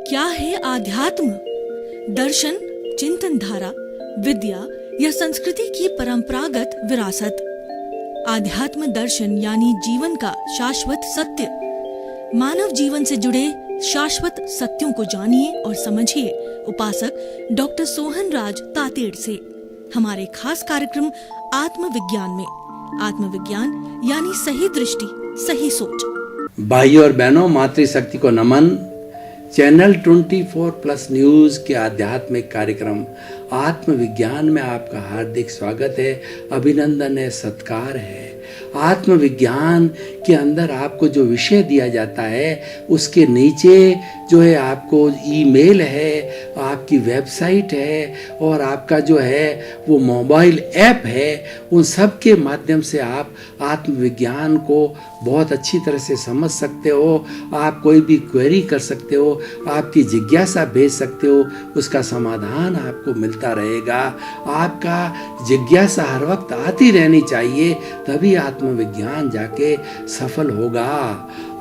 क्या है आध्यात्म? दर्शन, चिंतन धारा, विद्या या संस्कृति की परंपरागत विरासत। आध्यात्म दर्शन यानी जीवन का शाश्वत सत्य। मानव जीवन से जुड़े शाश्वत सत्यों को जानिए और समझिए उपासक डॉक्टर सोहन राज तातेड़ से हमारे खास कार्यक्रम आत्मविज्ञान में। आत्मविज्ञान यानी सही दृष्टि, सही सोच। भाइयों और बहनों, मातृशक्ति को नमन। चैनल 24+ न्यूज के आध्यात्मिक कार्यक्रम आत्मविज्ञान में आपका हार्दिक स्वागत है, अभिनंदन है, सत्कार है। आत्मविज्ञान के अंदर आपको जो विषय दिया जाता है उसके नीचे जो है आपको ईमेल है, आपकी वेबसाइट है और आपका जो है वो मोबाइल ऐप है। उन सब के माध्यम से आप आत्मविज्ञान को बहुत अच्छी तरह से समझ सकते हो। आप कोई भी क्वेरी कर सकते हो, आपकी जिज्ञासा भेज सकते हो, उसका समाधान आपको मिलता रहेगा। आपका जिज्ञासा हर वक्त आती रहनी चाहिए, तभी आत्मविज्ञान जाके सफल होगा।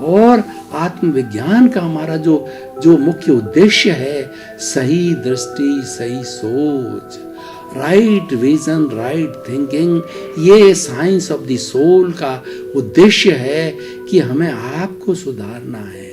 और आत्मविज्ञान का हमारा जो मुख्य उद्देश्य है, सही दृष्टि, सही सोच, राइट विजन, राइट थिंकिंग, ये साइंस ऑफ द सोल का उद्देश्य है कि हमें आपको सुधारना है,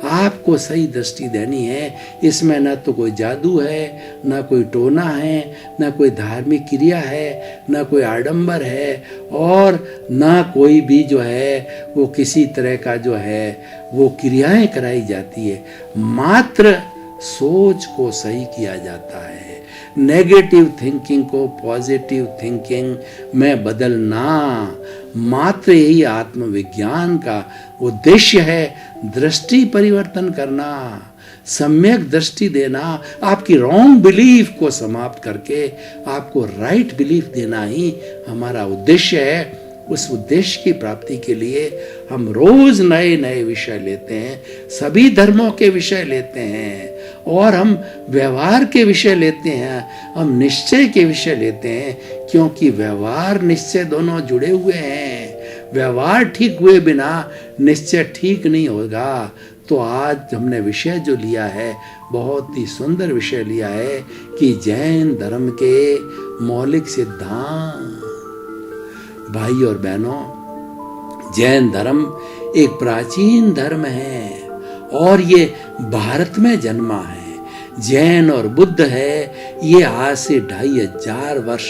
आपको सही दृष्टि देनी है। इसमें न तो कोई जादू है, न कोई टोना है, न कोई धार्मिक क्रिया है, न कोई आडंबर है और न कोई भी जो है वो किसी तरह का जो है वो क्रियाएं कराई जाती है। मात्र सोच को सही किया जाता है, नेगेटिव थिंकिंग को पॉजिटिव थिंकिंग में बदलना। मात्र यही आत्मविज्ञान का उद्देश्य है, दृष्टि परिवर्तन करना, सम्यक दृष्टि देना, आपकी रॉन्ग बिलीफ को समाप्त करके आपको राइट बिलीफ देना ही हमारा उद्देश्य है। उस उद्देश्य की प्राप्ति के लिए हम रोज नए नए विषय लेते हैं, सभी धर्मों के विषय लेते हैं और हम व्यवहार के विषय लेते हैं, हम निश्चय के विषय लेते हैं, क्योंकि व्यवहार निश्चय दोनों जुड़े हुए हैं। व्यवहार ठीक हुए बिना निश्चय ठीक नहीं होगा। तो आज हमने विषय जो लिया है, बहुत ही सुंदर विषय लिया है कि जैन धर्म के मौलिक सिद्धांत। भाई और बहनों, जैन धर्म एक प्राचीन धर्म है और ये भारत में जन्मा है। जैन और बुद्ध है, ये आज से 2500 वर्ष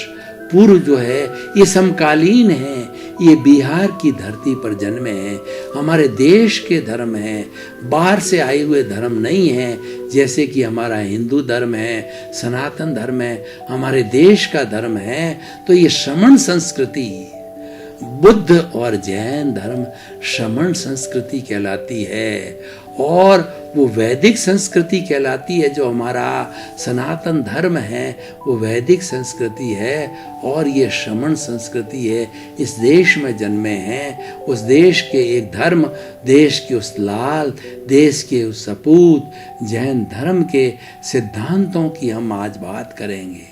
पूर्व जो है ये समकालीन है। ये बिहार की धरती पर जन्मे हैं, हमारे देश के धर्म हैं, बाहर से आए हुए धर्म नहीं है। जैसे कि हमारा हिंदू धर्म है, सनातन धर्म है, हमारे देश का धर्म है। तो ये श्रमण संस्कृति, बुद्ध और जैन धर्म श्रमण संस्कृति कहलाती है और वो वैदिक संस्कृति कहलाती है। जो हमारा सनातन धर्म है वो वैदिक संस्कृति है और ये श्रमण संस्कृति है। इस देश में जन्मे हैं, उस देश के एक धर्म, देश के उस लाल, देश के उस सपूत जैन धर्म के सिद्धांतों की हम आज बात करेंगे।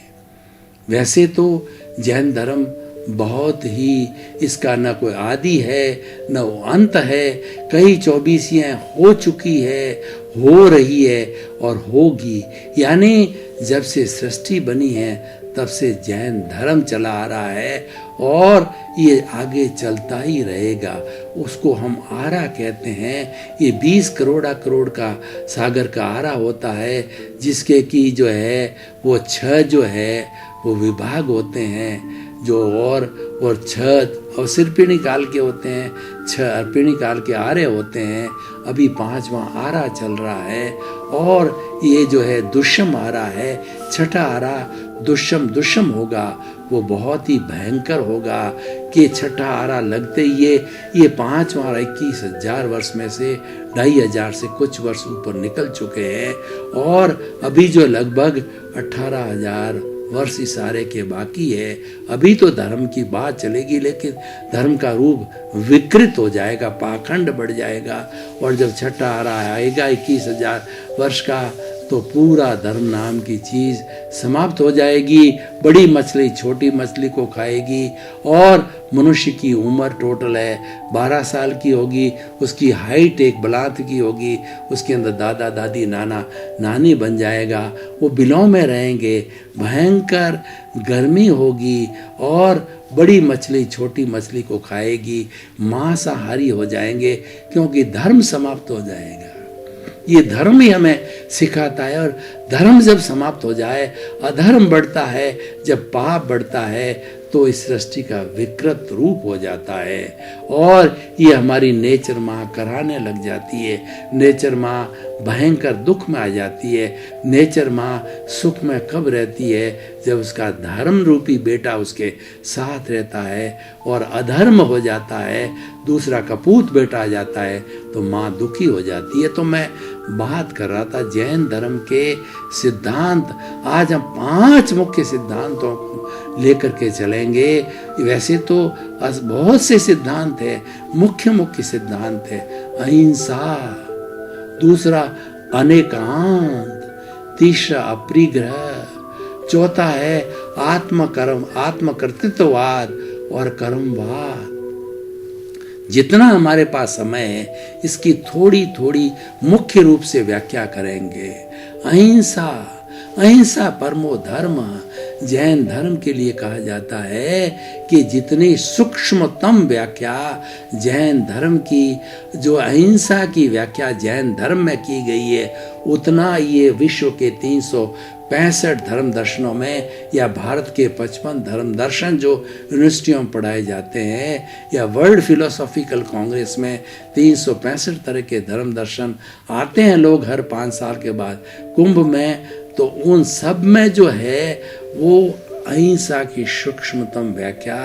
वैसे तो जैन धर्म बहुत ही, इसका न कोई आदि है न वो अंत है। कई 24 हो चुकी है, हो रही है और होगी। यानी जब से सृष्टि बनी है तब से जैन धर्म चला आ रहा है और ये आगे चलता ही रहेगा। उसको हम आरा कहते हैं। ये 20 करोड़ का सागर का आरा होता है, जिसके की जो है वो 6 जो है वो विभाग होते हैं, जो और 6 और सिरपिणी काल के होते हैं, 6 अर्पिणी काल के आरे होते हैं। अभी 5वां आरा चल रहा है और ये जो है दुष्यम आरा है। 6ठा आरा दुष्यम होगा, वो बहुत ही भयंकर होगा कि 6ठा आरा लगते ही ये 5वां आरा 21,000 वर्ष में से 2500 से कुछ वर्ष ऊपर निकल चुके हैं और अभी जो लगभग 18,000 वर्ष इस आरे के बाकी है। अभी तो धर्म की बात चलेगी, लेकिन धर्म का रूप विकृत हो जाएगा, पाखंड बढ़ जाएगा और जब 6ठा आरा आएगा 21,000 वर्ष का, तो पूरा धर्म नाम की चीज समाप्त हो जाएगी। बड़ी मछली छोटी मछली को खाएगी और मनुष्य की उम्र टोटल है 12 साल की होगी, उसकी हाइट एक बलात की होगी, उसके अंदर दादा दादी नाना नानी बन जाएगा, वो बिलों में रहेंगे, भयंकर गर्मी होगी और बड़ी मछली छोटी मछली को खाएगी, मांसाहारी हो जाएंगे क्योंकि धर्म समाप्त हो जाएगा। ये धर्म ही हमें सिखाता है। और धर्म जब समाप्त हो जाए, अधर्म बढ़ता है, जब पाप बढ़ता है तो इस सृष्टि का विकृत रूप हो जाता है और ये हमारी नेचर माँ कराने लग जाती है। नेचर माँ भयंकर दुख में आ जाती है। नेचर माँ सुख में कब रहती है? जब उसका धर्म रूपी बेटा उसके साथ रहता है और अधर्म हो जाता है, दूसरा कपूत बेटा आ जाता है तो माँ दुखी हो जाती है। तो मैं बात कर रहा था जैन धर्म के सिद्धांत। आज हम 5 मुख्य सिद्धांतों को लेकर के चलेंगे। वैसे तो बहुत से सिद्धांत है, मुख्य मुख्य सिद्धांत है। अहिंसा, दूसरा अनेकांत, तीसरा अपरिग्रह, चौथा है आत्मकर्म आत्मकर्तृत्ववाद और कर्मवाद। जितना हमारे पास समय है इसकी थोड़ी थोड़ी मुख्य रूप से व्याख्या करेंगे। अहिंसा, अहिंसा परमो धर्म जैन धर्म के लिए कहा जाता है कि जितनी सूक्ष्मतम व्याख्या जैन धर्म की, जो अहिंसा की व्याख्या जैन धर्म में की गई है, उतना ये विश्व के 365 धर्म दर्शनों में या भारत के 55 धर्म दर्शन जो यूनिवर्सिटियों में पढ़ाए जाते हैं या वर्ल्ड फिलोसॉफिकल कांग्रेस में 365 तरह के धर्म दर्शन आते हैं लोग हर 5 साल के बाद कुंभ में, तो उन सब में जो है वो अहिंसा की सूक्ष्मतम व्याख्या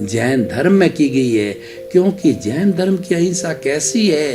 जैन धर्म में की गई है। क्योंकि जैन धर्म की अहिंसा कैसी है?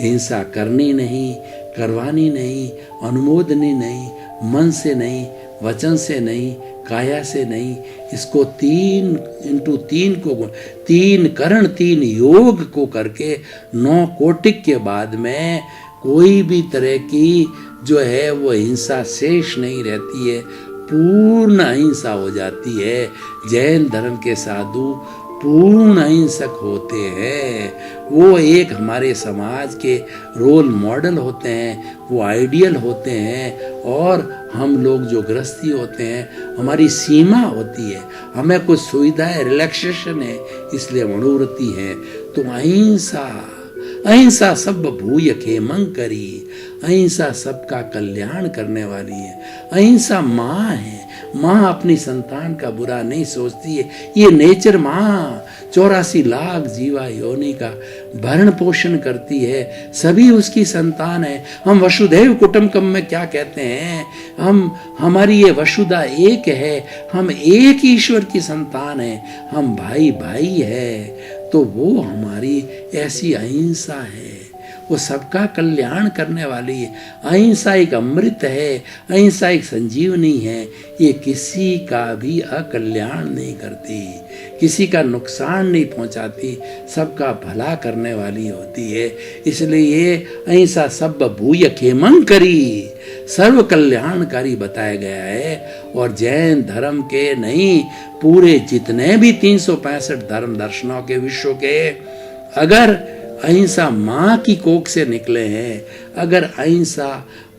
हिंसा करनी नहीं, करवानी नहीं, अनुमोदनी नहीं, मन से नहीं, वचन से नहीं, काया से नहीं। इसको 3x3 को 3 करण 3 योग को करके 9 कोटिक के बाद में कोई भी तरह की जो है वो हिंसा शेष नहीं रहती है, पूर्ण अहिंसा हो जाती है। जैन धर्म के साधु पूर्ण अहिंसक होते हैं। वो एक हमारे समाज के रोल मॉडल होते हैं, वो आइडियल होते हैं। और हम लोग जो गृहस्थी होते हैं, हमारी सीमा होती है, हमें कुछ सुविधा है, रिलैक्सेशन है, इसलिए मनोवृत्ति है। तो अहिंसा, अहिंसा सब भूय खेमं करी, अहिंसा सबका कल्याण करने वाली है। अहिंसा माँ है, माँ अपनी संतान का बुरा नहीं सोचती है। ये नेचर माँ 84 लाख जीवा योनि का भरण पोषण करती है, सभी उसकी संतान है। हम वसुधैव कुटुंबकम में क्या कहते हैं? हमारी ये वसुधा एक है, हम एक ईश्वर की संतान है, हम भाई भाई है। तो वो हमारी ऐसी अहिंसा है, वो सबका कल्याण करने वाली है। अहिंसा एक अमृत है, अहिंसा एक संजीवनी है। ये किसी का भी अकल्याण नहीं करती, किसी का नुकसान नहीं पहुंचाती, सबका भला करने वाली होती है। इसलिए ये अहिंसा सब भूय खेमं करी, सर्व कल्याणकारी बताया गया है। और जैन धर्म के नहीं, पूरे जितने भी 365 धर्म दर्शनों के विश्व के, अगर अहिंसा माँ की कोख से निकले हैं, अगर अहिंसा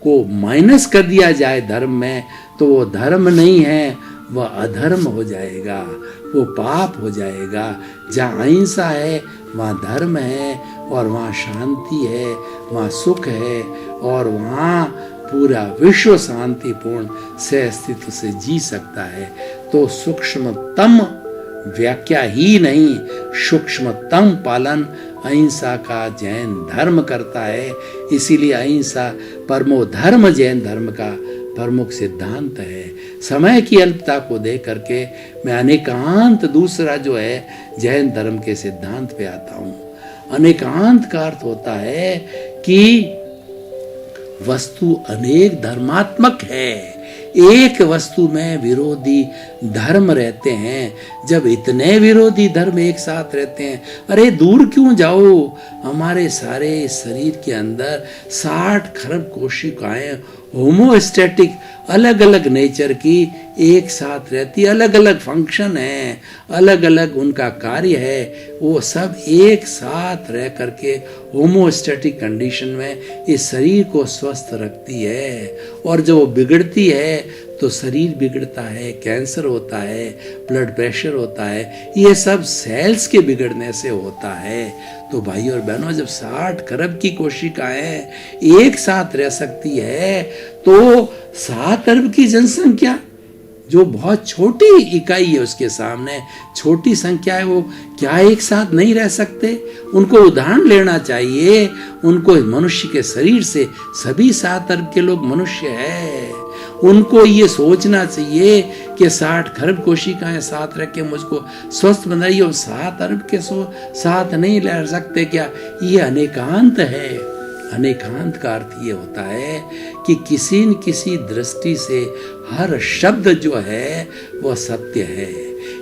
को माइनस कर दिया जाए धर्म में, तो वो धर्म नहीं है, वह अधर्म हो जाएगा, वो पाप हो जाएगा। जहाँ अहिंसा है वहाँ धर्म है, और वहाँ शांति है, वहाँ सुख है, और वहाँ पूरा विश्व शांतिपूर्ण से अस्तित्व से जी सकता है। तो सूक्ष्मतम व्याख्या ही नहीं, सूक्ष्मतम पालन अहिंसा का जैन धर्म करता है। इसीलिए अहिंसा परमो धर्म जैन धर्म का प्रमुख सिद्धांत है। समय की अल्पता को देख करके मैं अनेकांत दूसरा जो है जैन धर्म के सिद्धांत पे आता हूँ। अनेकांत का अर्थ होता है कि वस्तु अनेक धर्मात्मक है, एक वस्तु में विरोधी धर्म रहते हैं। जब इतने विरोधी धर्म एक साथ रहते हैं, अरे दूर क्यों जाओ, हमारे सारे शरीर के अंदर 60 खरब कोशिकाएं होमोस्टैटिक अलग अलग नेचर की एक साथ रहती है, अलग अलग फंक्शन है, अलग अलग उनका कार्य है, वो सब एक साथ रह करके होमोस्टैटिक कंडीशन में इस शरीर को स्वस्थ रखती है। और जब वो बिगड़ती है तो शरीर बिगड़ता है, कैंसर होता है, ब्लड प्रेशर होता है, ये सब सेल्स के बिगड़ने से होता है। तो भाई और बहनों, जब 60 खरब की कोशिकाएं एक साथ रह सकती है तो 7 अरब की जनसंख्या जो बहुत छोटी इकाई है उसके सामने, छोटी संख्या है, वो क्या एक साथ नहीं रह सकते? उनको उदाहरण लेना चाहिए, उनको मनुष्य के शरीर से, सभी 7 अरब के लोग मनुष्य है, उनको ये सोचना चाहिए कि 60 खरब कोशिकाएं साथ रख के मुझको स्वस्थ बनाइए, और 7 अरब के साथ नहीं रह सकते क्या? ये अनेकांत है। अनेकांत का अर्थ ये होता है कि किसी न किसी दृष्टि से हर शब्द जो है वह सत्य है।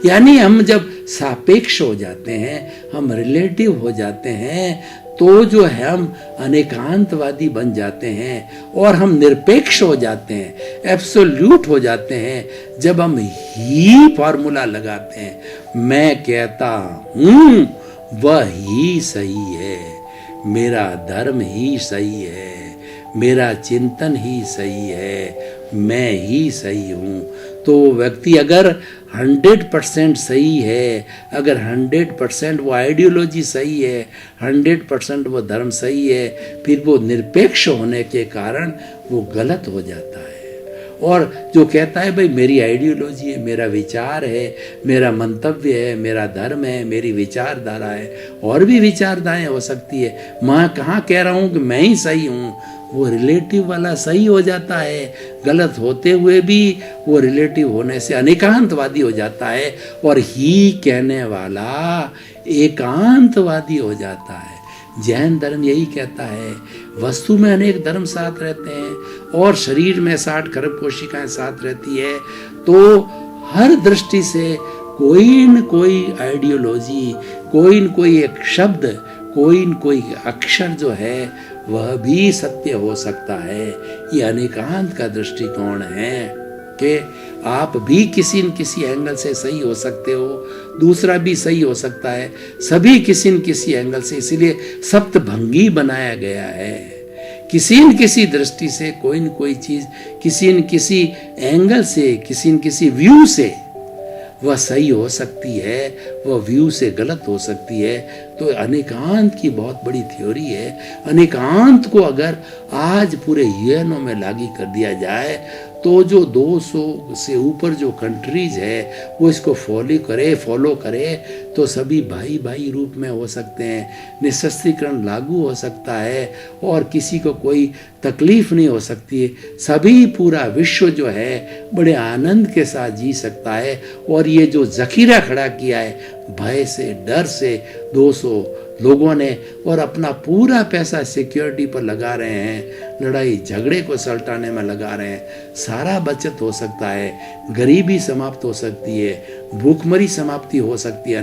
यानी हम जब सापेक्ष हो जाते हैं, हम रिलेटिव हो जाते हैं, तो जो है हम अनेकांतवादी बन जाते हैं, और हम निरपेक्ष हो जाते हैं, एब्सोल्यूट हो जाते हैं जब हम ही फॉर्मूला लगाते हैं, मैं कहता हूं वह ही सही है, मेरा धर्म ही सही है, मेरा चिंतन ही सही है, मैं ही सही हूं। तो व्यक्ति अगर 100% सही है, अगर 100% वो आइडियोलॉजी सही है, 100% वो धर्म सही है, फिर वो निरपेक्ष होने के कारण वो गलत हो जाता है। और जो कहता है भाई मेरी आइडियोलॉजी है, मेरा विचार है, मेरा मंतव्य है, मेरा धर्म है, मेरी विचारधारा है, और भी विचारधाराएं हो सकती है, मैं कहाँ कह रहा हूँ कि मैं ही सही हूँ, वो रिलेटिव वाला सही हो जाता है, गलत होते हुए भी वो रिलेटिव होने से अनेकांतवादी हो जाता है, और ही कहने वाला एकांतवादी हो जाता है। जैन धर्म यही कहता है, वस्तु में अनेक धर्म साथ रहते हैं और शरीर में 60 खरब कोशिकाएं साथ रहती है, तो हर दृष्टि से कोई न कोई आइडियोलॉजी, कोई न कोई एक शब्द, कोई न कोई अक्षर जो है वह भी सत्य हो सकता है। ये अनेकांत का दृष्टिकोण है कि आप भी किसी न किसी एंगल से सही हो सकते हो, दूसरा भी सही हो सकता है, सभी किसी न किसी एंगल से, इसीलिए सप्तभंगी बनाया गया है। किसी न किसी दृष्टि से कोई न कोई चीज, किसी न किसी एंगल से, किसी न किसी व्यू से वह सही हो सकती है, वह व्यू से गलत हो सकती है। तो अनेकांत की बहुत बड़ी थ्योरी है। अनेकांत को अगर आज पूरे यूएनओ में लागू कर दिया जाए तो जो 200 से ऊपर जो कंट्रीज है वो इसको फॉलो करे तो सभी भाई भाई रूप में हो सकते हैं, निशस्त्रीकरण लागू हो सकता है और किसी को कोई तकलीफ नहीं हो सकती है, सभी पूरा विश्व जो है बड़े आनंद के साथ जी सकता है। और ये जो जखीरा खड़ा किया है भय से, डर से 200 लोगों ने, और अपना पूरा पैसा सिक्योरिटी पर लगा रहे हैं, लड़ाई झगड़े को सल्टाने में लगा रहे हैं, सारा बचत हो सकता है, गरीबी समाप्त हो सकती है, भूखमरी समाप्ति हो सकती है,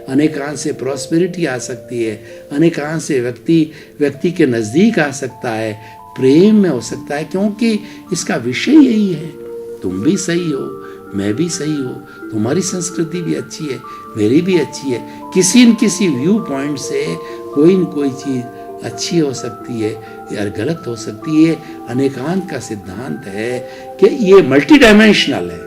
अनेकांश से प्रॉस्पेरिटी आ सकती है, अनेकांश से व्यक्ति के नज़दीक आ सकता है, प्रेम में हो सकता है, क्योंकि इसका विषय यही है। तुम भी सही हो, मैं भी सही हूँ, तुम्हारी संस्कृति भी अच्छी है, मेरी भी अच्छी है, किसी न किसी व्यू पॉइंट से कोई न कोई चीज़ अच्छी हो सकती है या गलत हो सकती है। अनेकांत का सिद्धांत है कि ये मल्टी डायमेंशनल है।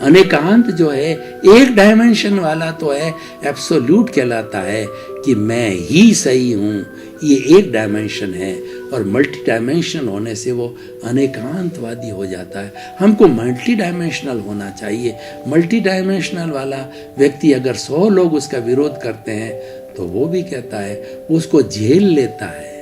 अनेकांत जो है एक डायमेंशन वाला तो है, एब्सोल्यूट कहलाता है कि मैं ही सही हूँ, ये एक डायमेंशन है, और मल्टी डायमेंशनल होने से वो अनेकांतवादी हो जाता है। हमको मल्टी डायमेंशनल होना चाहिए। मल्टी डायमेंशनल वाला व्यक्ति अगर 100 लोग उसका विरोध करते हैं तो वो भी कहता है, उसको झेल लेता है,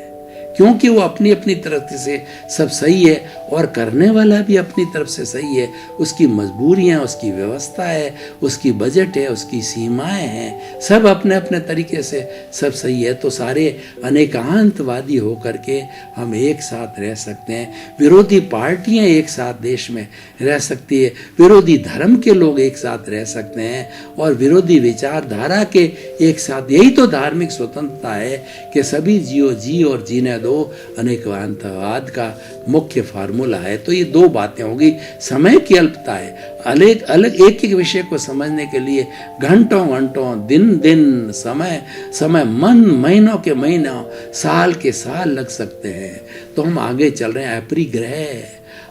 क्योंकि वो अपनी अपनी तरफ से सब सही है और करने वाला भी अपनी तरफ से सही है। उसकी मजबूरियां, उसकी व्यवस्था है, उसकी बजट है, उसकी सीमाएं हैं, सब अपने अपने तरीके से सब सही है। तो सारे अनेकांतवादी होकर के हम एक साथ रह सकते हैं। विरोधी पार्टियां एक साथ देश में रह सकती है, विरोधी धर्म के लोग एक साथ रह सकते हैं, और विरोधी विचारधारा के एक साथ। यही तो धार्मिक स्वतंत्रता है कि सभी जियो जी और जीने दो अनेकवाद का मुख्य फार्मूला है। तो ये दो बातें होगी। समय की अल्पता है, अलग अलग एक एक विषय को समझने के लिए घंटों घंटों, दिन दिन, समय मन, महीनों के महीनों, साल के साल लग सकते हैं। तो हम आगे चल रहे हैं।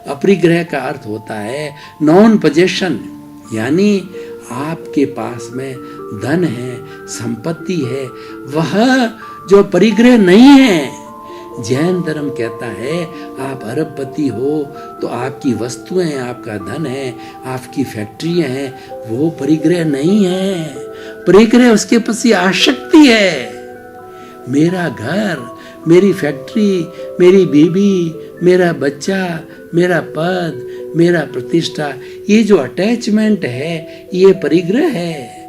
अपरिग्रह का अर्थ होता है नॉन पोजेशन, यानी आपके पास में धन है, संपत्ति है, वह जो परिग्रह नहीं है। जैन धर्म कहता है आप अरबपति हो तो आपकी वस्तुएं हैं, आपका धन है, आपकी फैक्ट्रियां हैं, वो परिग्रह नहीं है। परिग्रह उसके प्रति आसक्ति है। मेरा घर, मेरी फैक्ट्री, मेरी बीवी, मेरा बच्चा, मेरा पद, मेरा प्रतिष्ठा, ये जो अटैचमेंट है ये परिग्रह है।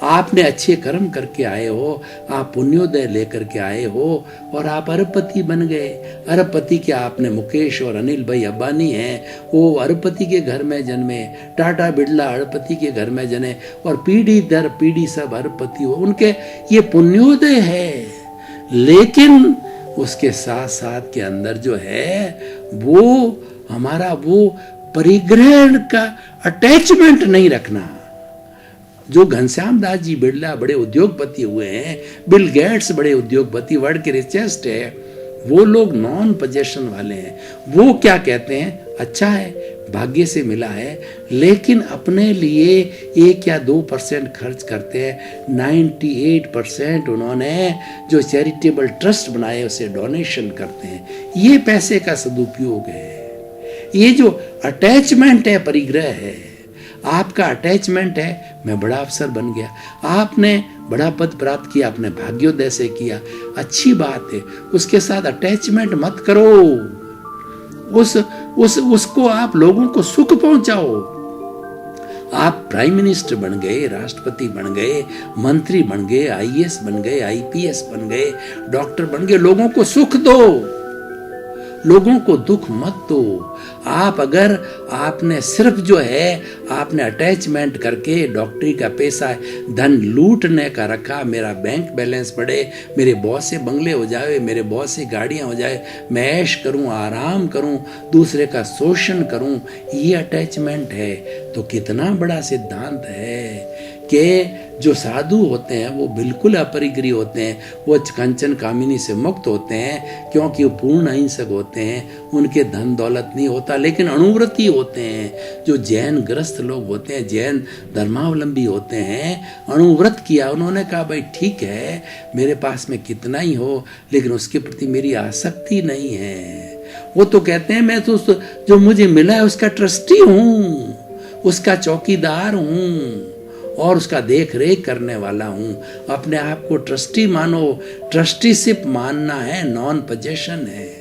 आपने अच्छे कर्म करके आए हो, आप पुण्योदय लेकर के आए हो और आप अरबपति बन गए। अरबपति के आपने मुकेश और अनिल भाई अंबानी हैं, वो अरबपति के घर में जन्मे, टाटा बिरला अरबपति के घर में जने और पीढ़ी दर पीढ़ी सब अरबपति हो, उनके ये पुण्योदय है। लेकिन उसके साथ साथ के अंदर जो है वो हमारा वो परिग्रह का अटैचमेंट नहीं रखना। जो घनश्याम दास जी बिरला बड़े उद्योगपति हुए हैं, बिल गेट्स बड़े उद्योगपति, वर्ल्ड के रिचेस्ट है, वो लोग नॉन पोजेशन वाले हैं। वो क्या कहते हैं, अच्छा है, भाग्य से मिला है, लेकिन अपने लिए 1 या 2% खर्च करते हैं। 98% उन्होंने जो चैरिटेबल ट्रस्ट बनाए उसे डोनेशन करते हैं। ये पैसे का सदुपयोग है। ये जो अटैचमेंट है परिग्रह है। आपका अटैचमेंट है मैं बड़ा अफसर बन गया, आपने बड़ा पद प्राप्त किया, आपने भाग्योदय से किया, अच्छी बात है। उसके साथ अटैचमेंट मत करो। उसको आप लोगों को सुख पहुंचाओ। आप प्राइम मिनिस्टर बन गए, राष्ट्रपति बन गए, मंत्री बन गए, आईएएस बन गए, आईपीएस बन गए, डॉक्टर बन गए, लोगों को सुख दो, लोगों को दुख मत दो। आप अगर आपने सिर्फ जो है आपने अटैचमेंट करके डॉक्टरी का पैसा धन लूटने का रखा, मेरा बैंक बैलेंस बढ़े, मेरे बॉस से बंगले हो जाए, मेरे बॉस से गाड़ियां हो जाए, मैं ऐश करूं, आराम करूं, दूसरे का शोषण करूं, ये अटैचमेंट है। तो कितना बड़ा सिद्धांत है कि जो साधु होते हैं वो बिल्कुल अपरिग्रही होते हैं, वो कंचन कामिनी से मुक्त होते हैं, क्योंकि वो पूर्ण अहिंसक होते हैं, उनके धन दौलत नहीं होता, लेकिन अणुव्रती होते हैं। जो जैन ग्रस्त लोग होते हैं, जैन धर्मावलंबी होते हैं, अणुव्रत किया, उन्होंने कहा भाई ठीक है मेरे पास में कितना ही हो, लेकिन उसके प्रति मेरी आसक्ति नहीं है। वो तो कहते हैं मैं तो जो मुझे मिला है उसका ट्रस्टी हूँ, उसका चौकीदार हूँ और उसका देख रेख करने वाला हूं। अपने आप को ट्रस्टी मानो। ट्रस्टीशिप मानना है, नॉन पोजेशन है।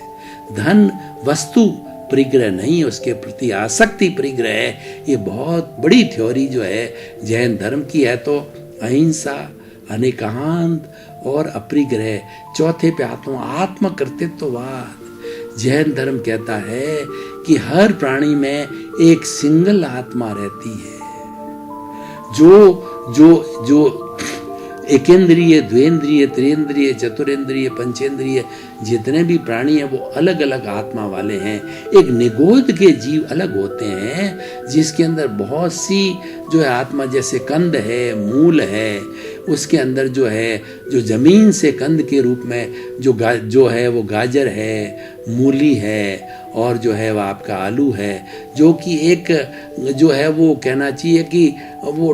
धन वस्तु परिग्रह नहीं, उसके प्रति आसक्ति परिग्रह है। ये बहुत बड़ी थ्योरी जो है जैन धर्म की है। तो अहिंसा, अनेकांत और अपरिग्रह। चौथे पे आता हूं आत्मकृतित्ववाद। जैन धर्म कहता है कि हर प्राणी में एक सिंगल आत्मा रहती है, जो एकेंद्रिय, द्वेंद्रिय, त्रिंद्रिय, चतुरेंद्रिय, पंचेंद्रिय जितने भी प्राणी हैं वो अलग अलग आत्मा वाले हैं। एक निगोद के जीव अलग होते हैं जिसके अंदर बहुत सी जो है आत्मा, जैसे कंद है, मूल है, उसके अंदर जो है जो जमीन से कंद के रूप में जो है वो गाजर है, मूली है और जो है वो आपका आलू है, जो कि एक जो है वो कहना चाहिए कि वो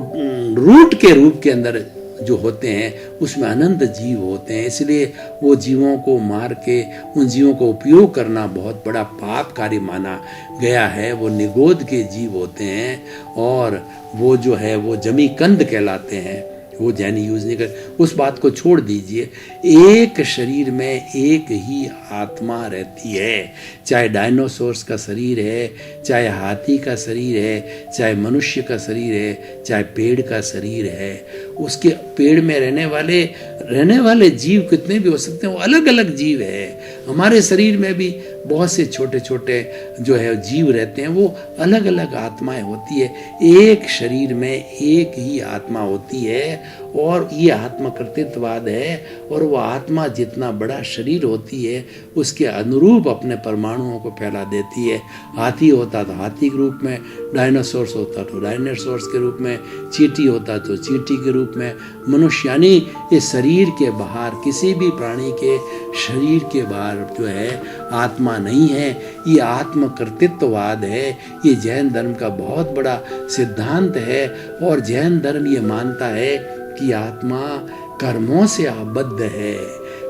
रूट के रूप के अंदर जो होते हैं उसमें अनंत जीव होते हैं। इसलिए वो जीवों को मार के उन जीवों को उपयोग करना बहुत बड़ा पाप कार्य माना गया है। वो निगोद के जीव होते हैं और वो जो है वो जमी कंद कहलाते हैं। वो जैन यूज नहीं कर, उस बात को छोड़ दीजिए। एक शरीर में एक ही आत्मा रहती है, चाहे डायनासोर्स का शरीर है, चाहे हाथी का शरीर है, चाहे मनुष्य का शरीर है, चाहे पेड़ का शरीर है। उसके पेड़ में रहने वाले जीव कितने भी हो सकते हैं, वो अलग अलग जीव है। हमारे शरीर में भी बहुत से छोटे छोटे जो है जीव रहते हैं, वो अलग अलग आत्माएं होती है। एक शरीर में एक ही आत्मा होती है और ये आत्मकृतित्ववाद है। और वो आत्मा जितना बड़ा शरीर होती है उसके अनुरूप अपने परमाणुओं को फैला देती है। हाथी होता तो हाथी के रूप में, डायनासोर्स होता तो डायनासोर्स के रूप में, चींटी होता तो चींटी के रूप में, मनुष्य यानी ये शरीर के बाहर, किसी भी प्राणी के शरीर के बाहर जो है आत्मा नहीं है। ये आत्मकृतित्ववाद है। ये जैन धर्म का बहुत बड़ा सिद्धांत है। और जैन धर्म ये मानता है कि आत्मा कर्मों से आबद्ध है,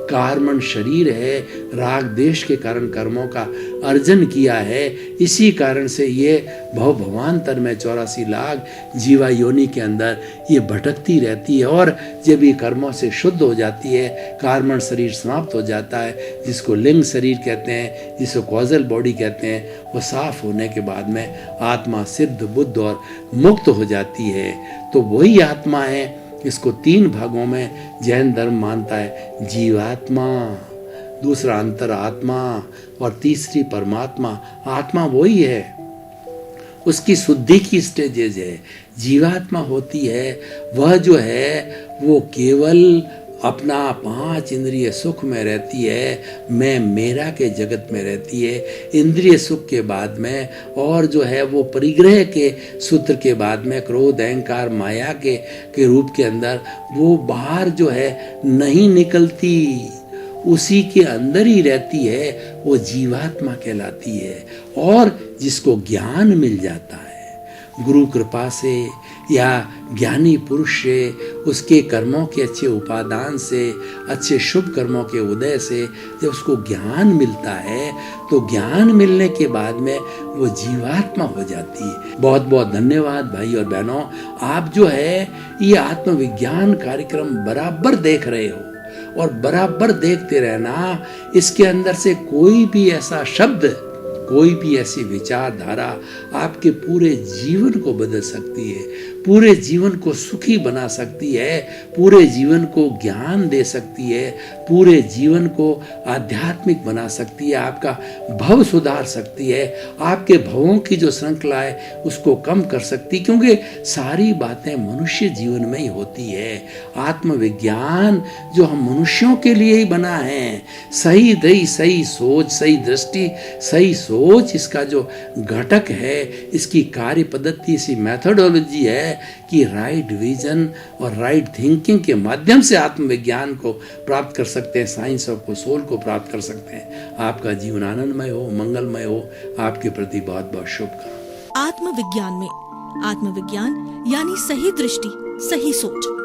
कार्मण शरीर है, राग देश के कारण कर्मों का अर्जन किया है। इसी कारण से ये भवान्तर में 84 लाख जीवा योनि के अंदर ये भटकती रहती है। और जब ये कर्मों से शुद्ध हो जाती है, कार्मण शरीर समाप्त हो जाता है, जिसको लिंग शरीर कहते हैं, जिसको कॉजल बॉडी कहते हैं, वो साफ होने के बाद में आत्मा सिद्ध, बुद्ध और मुक्त हो जाती है। तो वही आत्मा है। इसको 3 भागों में जैन धर्म मानता है। जीवात्मा, दूसरा अंतरात्मा और तीसरी परमात्मा। आत्मा वही है, उसकी शुद्धि की स्टेजेज है। जीवात्मा होती है वह जो है वो केवल अपना 5 इंद्रिय सुख में रहती है, मैं मेरा के जगत में रहती है। इंद्रिय सुख के बाद में और जो है वो परिग्रह के सूत्र के बाद में क्रोध, अहंकार, माया के रूप के अंदर वो बाहर जो है नहीं निकलती, उसी के अंदर ही रहती है। वो जीवात्मा कहलाती है। और जिसको ज्ञान मिल जाता है गुरु कृपा से या ज्ञानी पुरुष से, उसके कर्मों के अच्छे उपादान से, अच्छे शुभ कर्मों के उदय से जब उसको ज्ञान मिलता है तो ज्ञान मिलने के बाद में वो जीवात्मा हो जाती है। बहुत बहुत धन्यवाद भाई और बहनों, आप जो है ये आत्मविज्ञान कार्यक्रम बराबर देख रहे हो और बराबर देखते रहना। इसके अंदर से कोई भी ऐसा शब्द, कोई भी ऐसी विचारधारा आपके पूरे जीवन को बदल सकती है, पूरे जीवन को सुखी बना सकती है, पूरे जीवन को ज्ञान दे सकती है, पूरे जीवन को आध्यात्मिक बना सकती है, आपका भव सुधार सकती है, आपके भवों की जो श्रृंखला है उसको कम कर सकती है। क्योंकि सारी बातें मनुष्य जीवन में ही होती है। आत्मविज्ञान जो हम मनुष्यों के लिए ही बना है, सही दही, सही सोच, सही दृष्टि, सही सोच इसका जो घटक है, इसकी कार्य पद्धति, इसी मेथोडोलॉजी है कि राइट विजन और राइट थिंकिंग के माध्यम से आत्मविज्ञान को प्राप्त कर सकते हैं, साइंस ऑफ सोल को प्राप्त कर सकते हैं। आपका जीवन आनंदमय हो, मंगलमय हो। आपके प्रति बहुत बहुत शुभकामनाएं। आत्मविज्ञान में आत्मविज्ञान यानी सही दृष्टि, सही सोच।